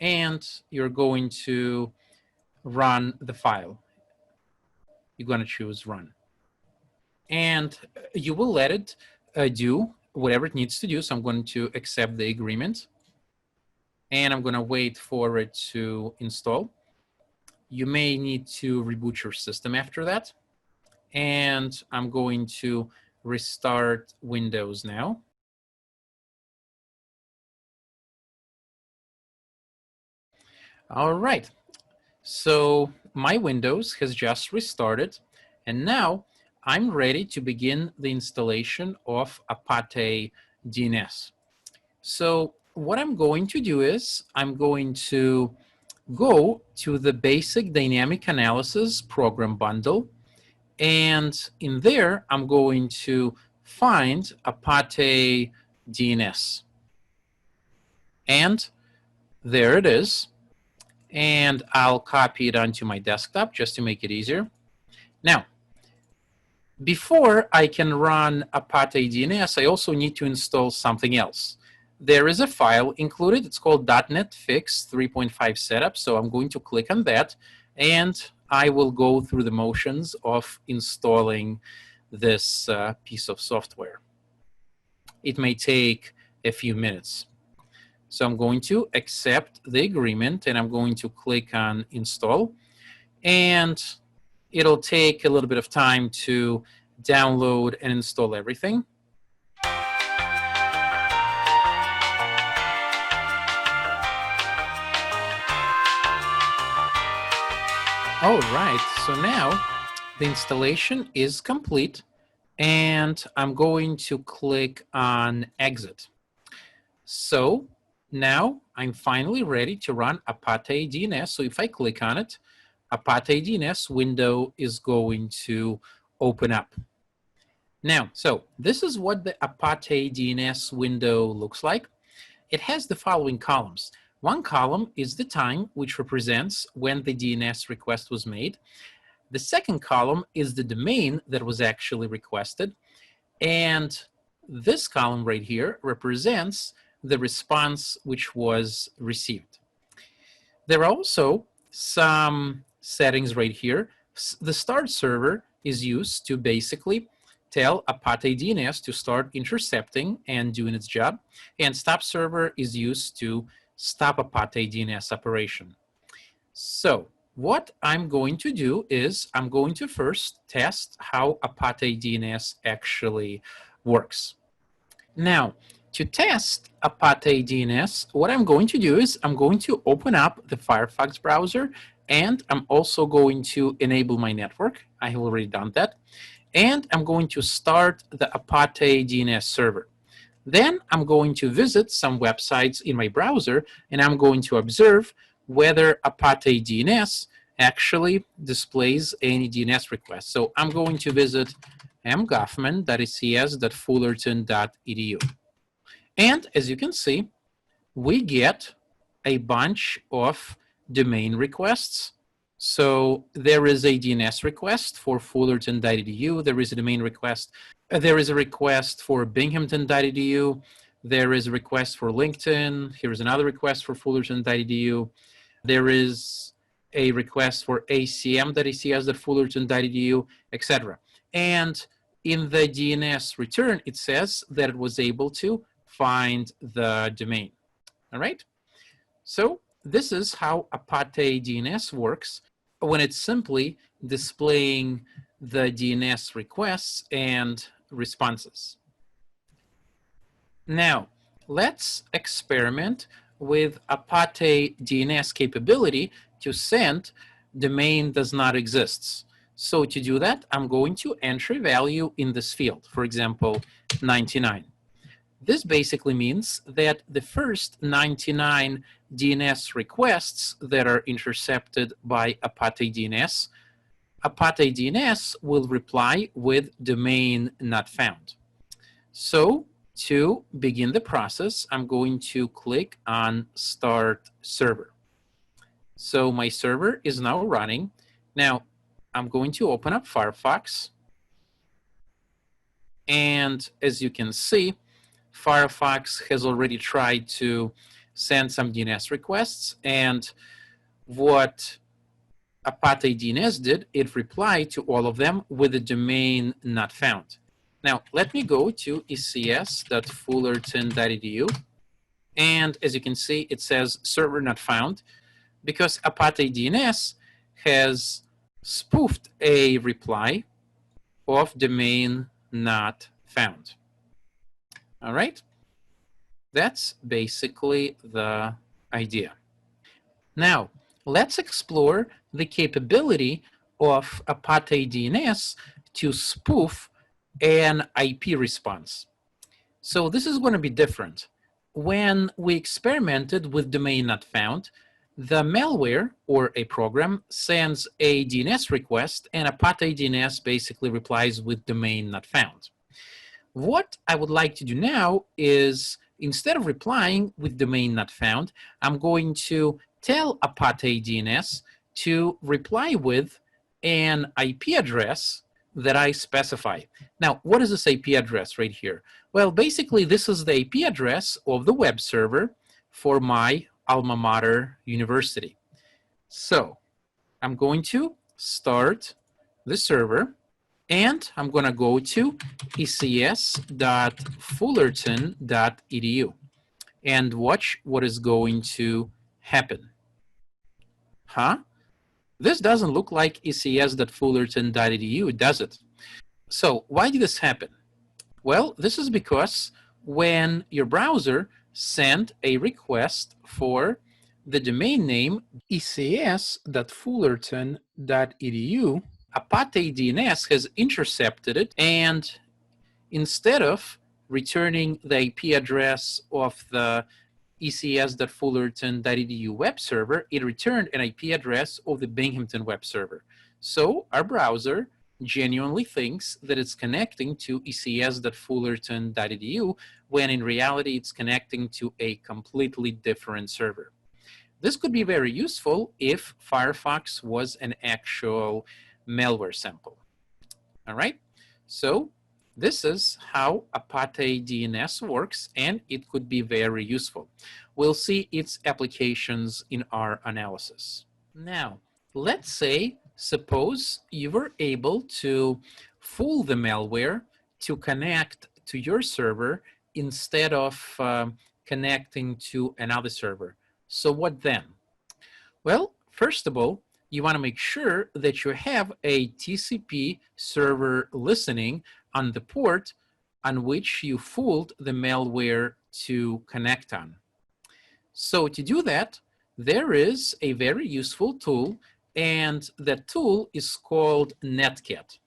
And you're going to run the file. You're going to choose Run. And you will let it do whatever it needs to do. So I'm going to accept the agreement. And I'm going to wait for it to install. You may need to reboot your system after that. And I'm going to restart Windows now. All right. So my Windows has just restarted. And now I'm ready to begin the installation of ApateDNS. So what I'm going to do is I'm going to go to the basic dynamic analysis program bundle, and in there, I'm going to find ApateDNS. And there it is. And I'll copy it onto my desktop just to make it easier. Now, before I can run ApateDNS, I also need to install something else. There is a file included. It's called .NET Fix 3.5 Setup. So I'm going to click on that, and I will go through the motions of installing this piece of software. It may take a few minutes. So I'm going to accept the agreement, and I'm going to click on install. And it'll take a little bit of time to download and install everything. All right, so now the installation is complete, and I'm going to click on exit. So now I'm finally ready to run ApateDNS. So if I click on it, ApateDNS window is going to open up. Now, so this is what the ApateDNS window looks like. It has the following columns. One column is the time, which represents when the DNS request was made. The second column is the domain that was actually requested. And this column right here represents the response which was received. There are also some settings right here. The start server is used to basically tell ApateDNS to start intercepting and doing its job, and stop server is used to stop ApateDNS operation. So what I'm going to do is I'm going to first test how ApateDNS actually works. Now, to test ApateDNS, what I'm going to do is I'm going to open up the Firefox browser, and I'm also going to enable my network. I have already done that. And I'm going to start the ApateDNS server. Then I'm going to visit some websites in my browser, and I'm going to observe whether ApateDNS actually displays any DNS requests. So I'm going to visit mgoffman.acs.fullerton.edu. And as you can see, we get a bunch of domain requests. So there is a DNS request for fullerton.edu. There is a domain request. There is a request for binghamton.edu. There is a request for LinkedIn. Here is another request for fullerton.edu. There is a request for acm.acs.fullerton.edu, etc. And in the DNS return, it says that it was able to find the domain. All right? So this is how ApateDNS works when it's simply displaying the DNS requests and responses. Now, let's experiment with ApateDNS capability to send domain does not exists. So to do that, I'm going to enter a value in this field, for example, 99. This basically means that the first 99 DNS requests that are intercepted by ApateDNS, ApateDNS will reply with domain not found. So to begin the process, I'm going to click on Start Server. So my server is now running. Now, I'm going to open up Firefox. And as you can see, Firefox has already tried to send some DNS requests. And what ApateDNS did, it replied to all of them with a domain not found. Now, let me go to acs.fullerton.edu. And as you can see, it says server not found because ApateDNS has spoofed a reply of domain not found. All right? That's basically the idea. Now, let's explore the capability of ApateDNS to spoof an IP response. So this is going to be different. When we experimented with domain not found, The malware or a program sends a DNS request, and ApateDNS basically replies with domain not found. What I would like to do now is, instead of replying with domain not found, I'm going to tell ApateDNS to reply with an IP address that I specify. Now, what is this IP address right here? Well, basically, this is the IP address of the web server for my alma mater university. So I'm going to start the server, and I'm going to go to ecs.fullerton.edu and watch what is going to happen. Huh? This doesn't look like ecs.fullerton.edu, does it? So why did this happen? Well, this is because when your browser sent a request for the domain name ecs.fullerton.edu, ApateDNS has intercepted it, and instead of returning the IP address of the ecs.fullerton.edu web server, it returned an IP address of the Binghamton web server. So our browser genuinely thinks that it's connecting to ecs.fullerton.edu when in reality it's connecting to a completely different server. This could be very useful if Firefox was an actual malware sample. All right, so this is how ApateDNS works, and it could be very useful. We'll see its applications in our analysis. Now, let's say, suppose you were able to fool the malware to connect to your server instead of connecting to another server. So what then? Well, first of all, you want to make sure that you have a TCP server listening on the port on which you fooled the malware to connect on. So to do that, there is a very useful tool, and that tool is called Netcat.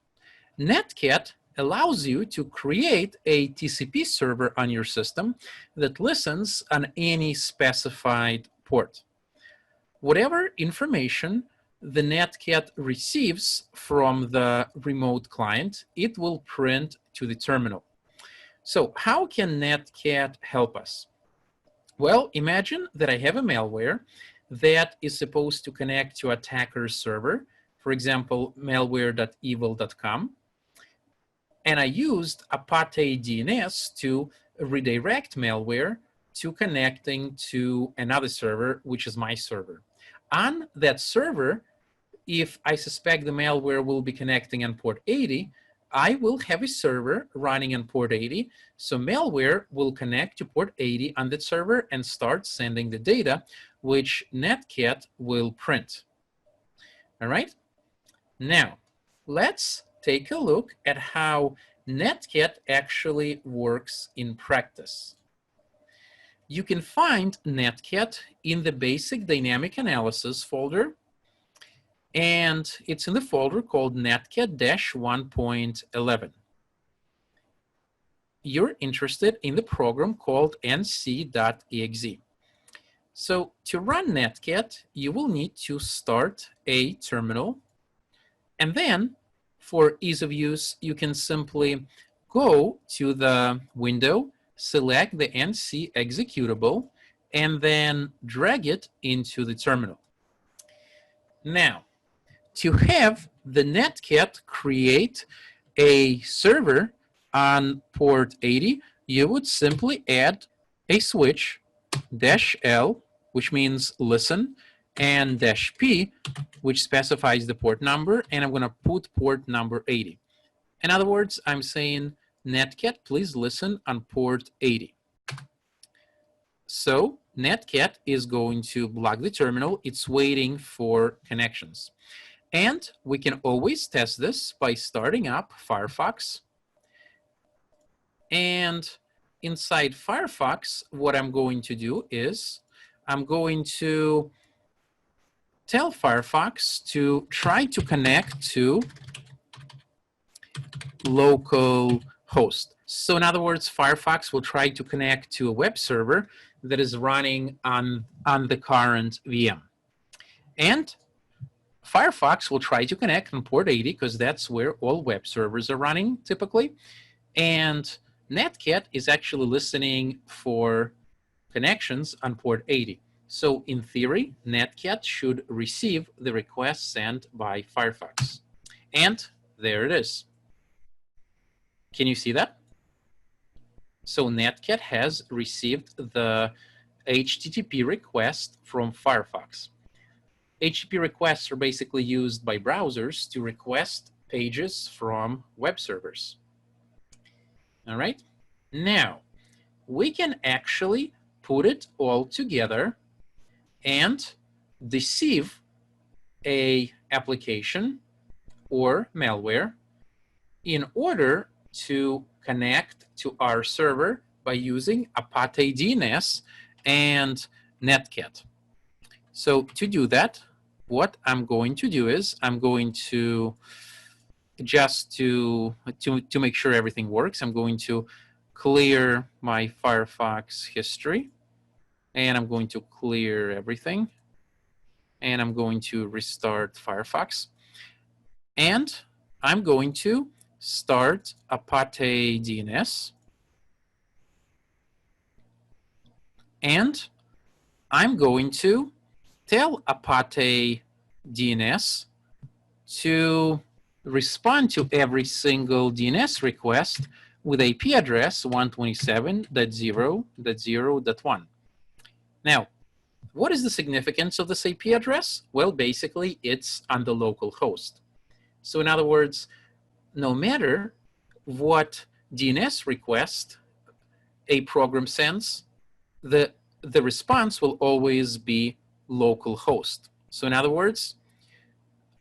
Netcat allows you to create a TCP server on your system that listens on any specified port. Whatever information the Netcat receives from the remote client, it will print to the terminal. So how can Netcat help us? Well, imagine that I have a malware that is supposed to connect to attacker's server, for example, malware.evil.com, and I used ApateDNS to redirect malware to connecting to another server, which is my server. On that server, if I suspect the malware will be connecting on port 80, I will have a server running on port 80, so malware will connect to port 80 on that server and start sending the data, which Netcat will print. All right? Now, let's take a look at how Netcat actually works in practice. You can find Netcat in the basic dynamic analysis folder, and it's in the folder called Netcat-1.11. You're interested in the program called nc.exe. So to run Netcat, you will need to start a terminal, and then for ease of use, you can simply go to the window, select the nc executable, and then drag it into the terminal. Now, to have the Netcat create a server on port 80, you would simply add a switch -L, which means listen, and -P, which specifies the port number, and I'm going to put port number 80. In other words, I'm saying, Netcat, please listen on port 80. So Netcat is going to block the terminal. It's waiting for connections. And we can always test this by starting up Firefox. And inside Firefox, what I'm going to do is I'm going to tell Firefox to try to connect to local host. So in other words, Firefox will try to connect to a web server that is running on the current VM. And Firefox will try to connect on port 80 because that's where all web servers are running typically. And Netcat is actually listening for connections on port 80. So in theory, Netcat should receive the request sent by Firefox. And there it is. Can you see that? So Netcat has received the HTTP request from Firefox. HTTP requests are basically used by browsers to request pages from web servers. All right. Now, we can actually put it all together and deceive a application or malware in order to connect to our server by using ApateDNS and Netcat. So to do that, what I'm going to do is I'm going to just to make sure everything works, I'm going to clear my Firefox history, and I'm going to clear everything, and I'm going to restart Firefox, and I'm going to start ApateDNS, and I'm going to tell ApateDNS to respond to every single DNS request with IP address 127.0.0.1. Now, what is the significance of this IP address? Well, basically, it's on the local host. So in other words, no matter what DNS request a program sends, the response will always be local host. So in other words,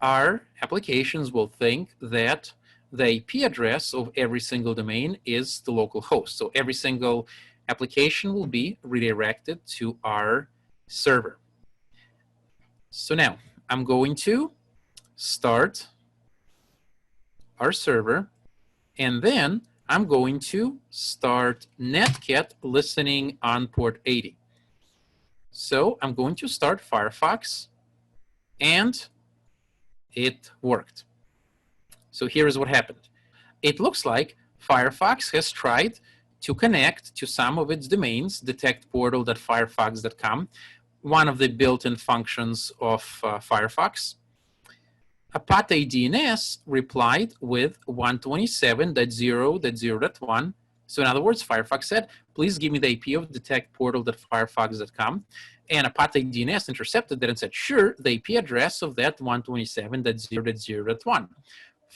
our applications will think that the IP address of every single domain is the local host. So every single application will be redirected to our server. So now I'm going to start our server, and then I'm going to start Netcat listening on port 80. So I'm going to start Firefox, and it worked. So here's what happened. It looks like Firefox has tried to connect to some of its domains, detectportal.firefox.com, one of the built-in functions of Firefox. ApateDNS replied with 127.0.0.1. So in other words, Firefox said, please give me the IP of detectportal.firefox.com. And ApateDNS intercepted that and said, sure, the IP address of that 127.0.0.1.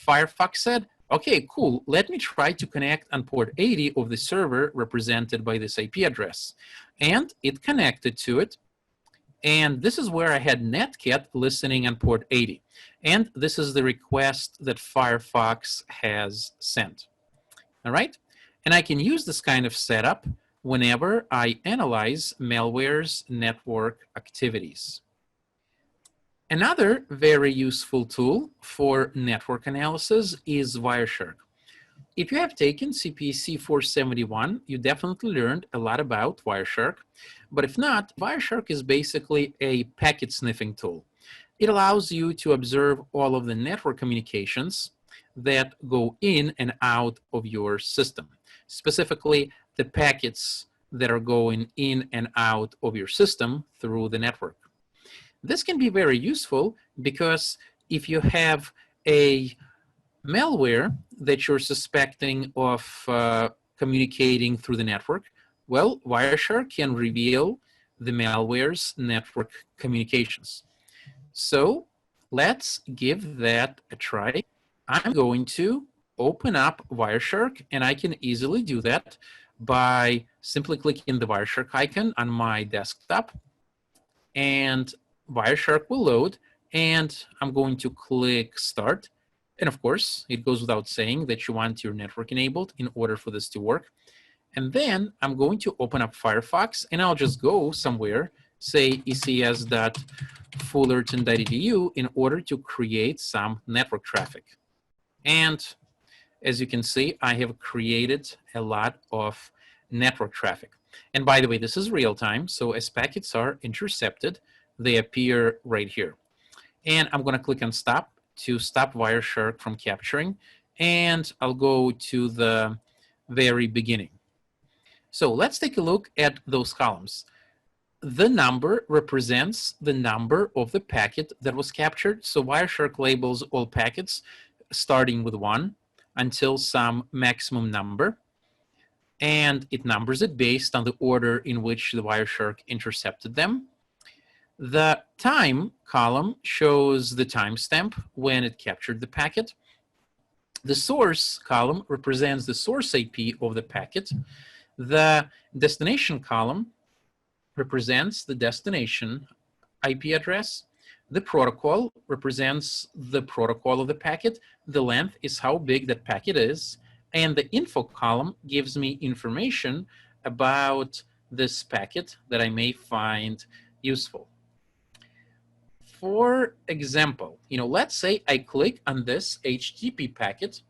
Firefox said, okay, cool, let me try to connect on port 80 of the server represented by this IP address. And it connected to it. And this is where I had Netcat listening on port 80. And this is the request that Firefox has sent. All right? And I can use this kind of setup whenever I analyze malware's network activities. Another very useful tool for network analysis is Wireshark. If you have taken CPC 471, you definitely learned a lot about Wireshark. But if not, Wireshark is basically a packet sniffing tool. It allows you to observe all of the network communications that go in and out of your system, specifically the packets that are going in and out of your system through the network. This can be very useful because if you have a malware that you're suspecting of communicating through the network, well, Wireshark can reveal the malware's network communications. So let's give that a try. I'm going to open up Wireshark, and I can easily do that by simply clicking the Wireshark icon on my desktop, and Wireshark will load, and I'm going to click Start. And of course, it goes without saying that you want your network enabled in order for this to work. And then I'm going to open up Firefox, and I'll just go somewhere, say ecs.fullerton.edu, in order to create some network traffic. And as you can see, I have created a lot of network traffic. And by the way, this is real time. So as packets are intercepted, they appear right here. And I'm going to click on stop to stop Wireshark from capturing. And I'll go to the very beginning. So let's take a look at those columns. The number represents the number of the packet that was captured. So Wireshark labels all packets starting with 1 until some maximum number. And it numbers it based on the order in which the Wireshark intercepted them. The time column shows the timestamp when it captured the packet. The source column represents the source IP of the packet. The destination column represents the destination IP address. The protocol represents the protocol of the packet. The length is how big that packet is. And the info column gives me information about this packet that I may find useful. For example, let's say I click on this HTTP packet,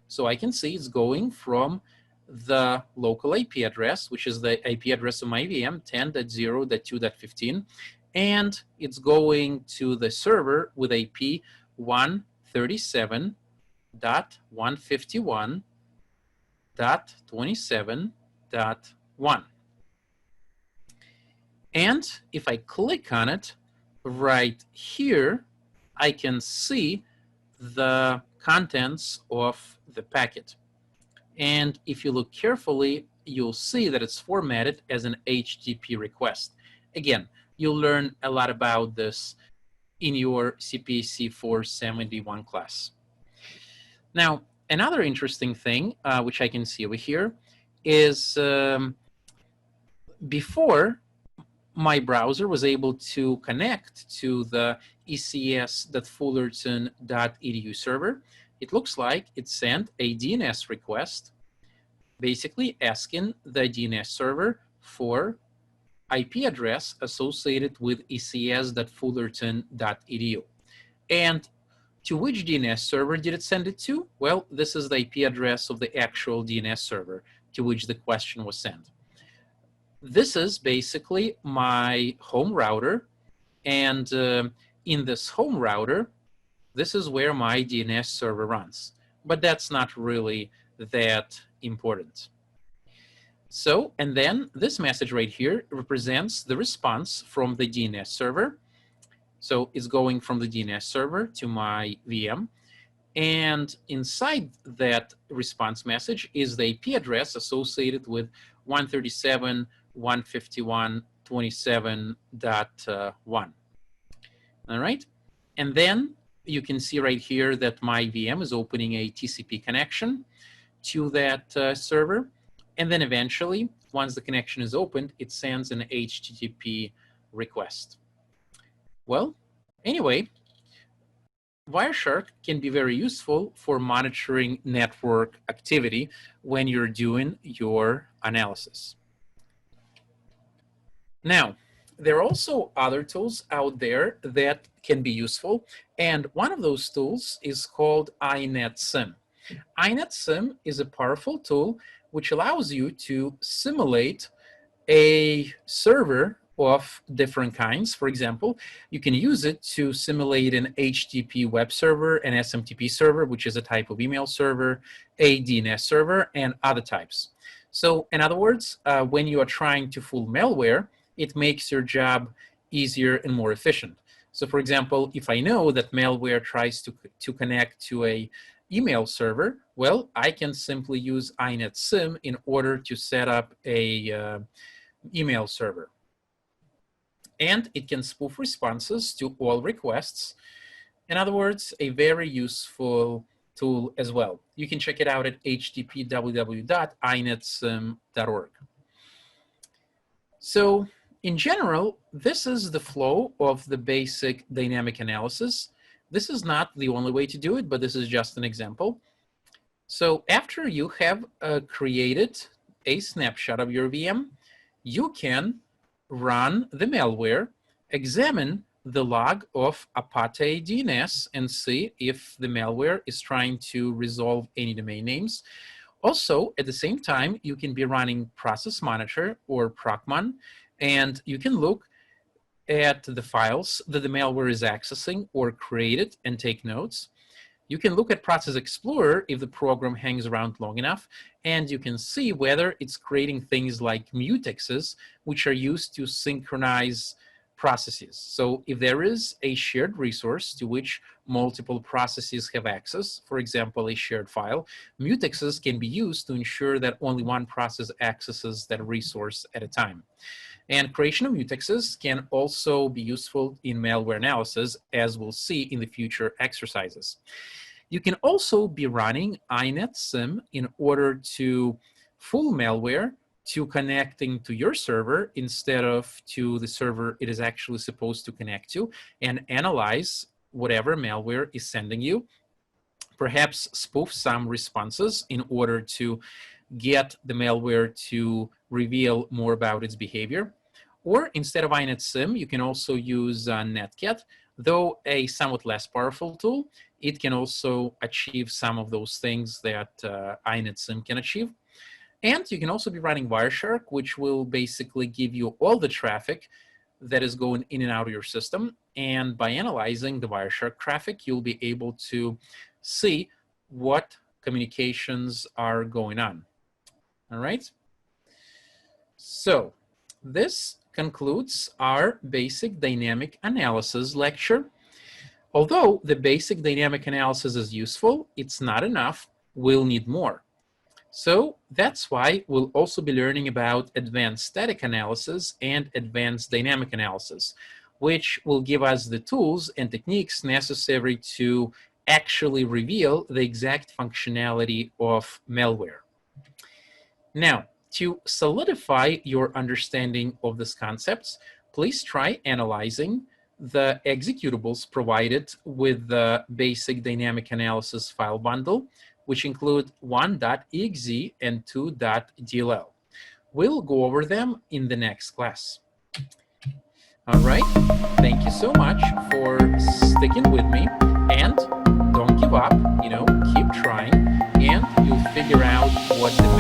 so I can see it's going from the local IP address, which is the IP address of my VM, 10.0.2.15, and it's going to the server with IP 137.151.27.1. And if I click on it right here, I can see the contents of the packet. And if you look carefully, you'll see that it's formatted as an HTTP request. Again, you'll learn a lot about this in your CPC 471 class. Now, another interesting thing, which I can see over here, is before my browser was able to connect to the ecs.fullerton.edu server, it looks like it sent a DNS request, basically asking the DNS server for IP address associated with ecs.fullerton.edu. And to which DNS server did it send it to? Well, this is the IP address of the actual DNS server to which the question was sent. This is basically my home router, and in this home router, this is where my DNS server runs. But that's not really that important. So, and then this message right here represents the response from the DNS server. So it's going from the DNS server to my VM. And inside that response message is the IP address associated with 137.151.27.1. All right. And then you can see right here that my VM is opening a TCP connection to that server. And then eventually, once the connection is opened, it sends an HTTP request. Well, anyway, Wireshark can be very useful for monitoring network activity when you're doing your analysis. Now, there are also other tools out there that can be useful, and one of those tools is called iNetSim. iNetSim is a powerful tool which allows you to simulate a server of different kinds. For example, you can use it to simulate an HTTP web server, an SMTP server, which is a type of email server, a DNS server, and other types. So in other words, when you are trying to fool malware, it makes your job easier and more efficient. So for example, if I know that malware tries to connect to a email server, well, I can simply use iNetSim in order to set up a email server. And it can spoof responses to all requests. In other words, a very useful tool as well. You can check it out at http://inetsim.org. So in general, this is the flow of the basic dynamic analysis. This is not the only way to do it, but this is just an example. So after you have created a snapshot of your VM, you can run the malware, examine the log of ApateDNS, and see if the malware is trying to resolve any domain names. Also, at the same time, you can be running Process Monitor or Procmon, and you can look at the files that the malware is accessing or created and take notes. You can look at Process Explorer if the program hangs around long enough, and you can see whether it's creating things like mutexes, which are used to synchronize processes. So if there is a shared resource to which multiple processes have access, for example, a shared file, mutexes can be used to ensure that only one process accesses that resource at a time. And creation of mutexes can also be useful in malware analysis, as we'll see in the future exercises. You can also be running inetsim in order to fool malware to connecting to your server instead of to the server it is actually supposed to connect to, and analyze whatever malware is sending you. Perhaps spoof some responses in order to get the malware to reveal more about its behavior. Or instead of inetsim, you can also use Netcat, though a somewhat less powerful tool. It can also achieve some of those things that inetsim can achieve. And you can also be running Wireshark, which will basically give you all the traffic that is going in and out of your system. And by analyzing the Wireshark traffic, you'll be able to see what communications are going on. All right. So this concludes our basic dynamic analysis lecture. Although the basic dynamic analysis is useful, it's not enough. We'll need more. So that's why we'll also be learning about advanced static analysis and advanced dynamic analysis, which will give us the tools and techniques necessary to actually reveal the exact functionality of malware. Now, to solidify your understanding of these concepts, please try analyzing the executables provided with the basic dynamic analysis file bundle, which include 1.exe and 2.dll. We'll go over them in the next class. All right, thank you so much for sticking with me, and don't give up, keep trying, and you'll figure out what the